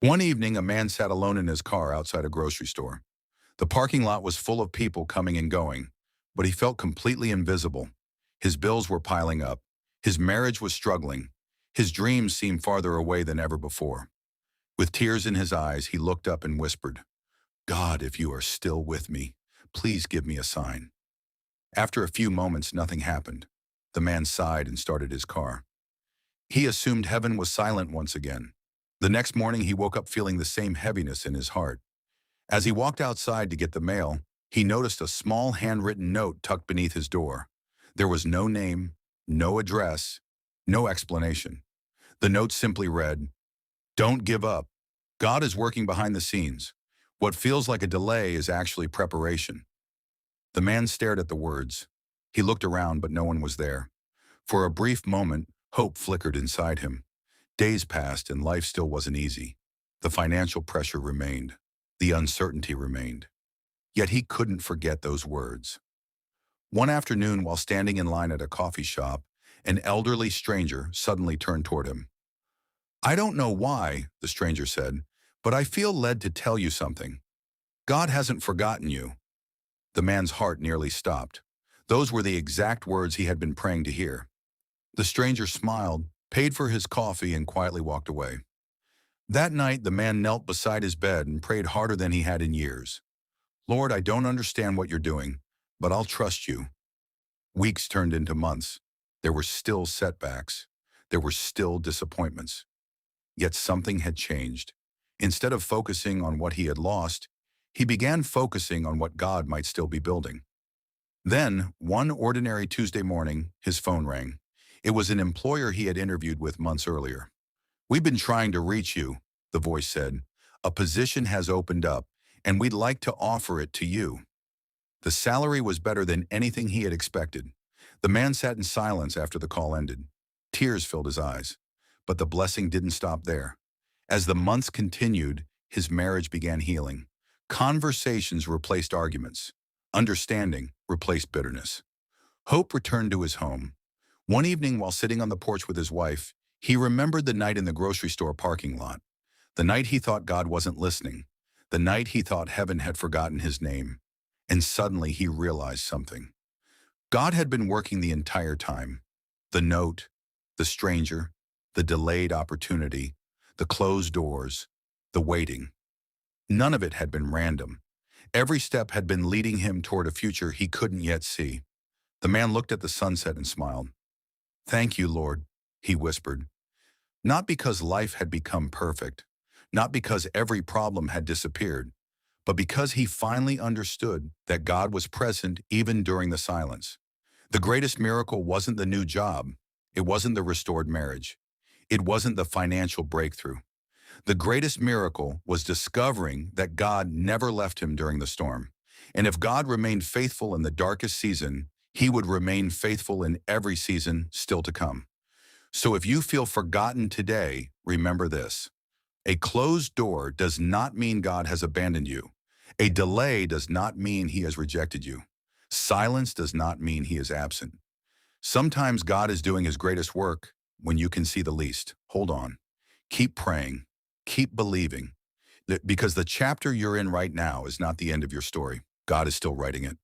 One evening, a man sat alone in his car outside a grocery store. The parking lot was full of people coming and going, but he felt completely invisible. His bills were piling up. His marriage was struggling. His dreams seemed farther away than ever before. With tears in his eyes, he looked up and whispered, "God, if you are still with me, please give me a sign." After a few moments, nothing happened. The man sighed and started his car. He assumed heaven was silent once again. The next morning, he woke up feeling the same heaviness in his heart. As he walked outside to get the mail, he noticed a small handwritten note tucked beneath his door. There was no name, no address, no explanation. The note simply read, "Don't give up. God is working behind the scenes. What feels like a delay is actually preparation." The man stared at the words. He looked around, but no one was there. For a brief moment, hope flickered inside him. Days passed and life still wasn't easy. The financial pressure remained. The uncertainty remained. Yet he couldn't forget those words. One afternoon, while standing in line at a coffee shop, an elderly stranger suddenly turned toward him. "I don't know why," the stranger said, "but I feel led to tell you something. God hasn't forgotten you." The man's heart nearly stopped. Those were the exact words he had been praying to hear. The stranger smiled, paid for his coffee, and quietly walked away. That night, the man knelt beside his bed and prayed harder than he had in years. "Lord, I don't understand what you're doing, but I'll trust you." Weeks turned into months. There were still setbacks. There were still disappointments. Yet something had changed. Instead of focusing on what he had lost, he began focusing on what God might still be building. Then, one ordinary Tuesday morning, his phone rang. It was an employer he had interviewed with months earlier. "We've been trying to reach you," the voice said. "A position has opened up, and we'd like to offer it to you." The salary was better than anything he had expected. The man sat in silence after the call ended. Tears filled his eyes. But the blessing didn't stop there. As the months continued, his marriage began healing. Conversations replaced arguments. Understanding replaced bitterness. Hope returned to his home. One evening, while sitting on the porch with his wife, he remembered the night in the grocery store parking lot. The night he thought God wasn't listening. The night he thought heaven had forgotten his name. And suddenly he realized something. God had been working the entire time. The note, the stranger, the delayed opportunity, the closed doors, the waiting. None of it had been random. Every step had been leading him toward a future he couldn't yet see. The man looked at the sunset and smiled. "Thank you, Lord," he whispered. Not because life had become perfect, not because every problem had disappeared, but because he finally understood that God was present even during the silence. The greatest miracle wasn't the new job. It wasn't the restored marriage. It wasn't the financial breakthrough. The greatest miracle was discovering that God never left him during the storm. And if God remained faithful in the darkest season, he would remain faithful in every season still to come. So if you feel forgotten today, remember this. A closed door does not mean God has abandoned you. A delay does not mean he has rejected you. Silence does not mean he is absent. Sometimes God is doing his greatest work when you can see the least. Hold on. Keep praying. Keep believing. Because the chapter you're in right now is not the end of your story. God is still writing it.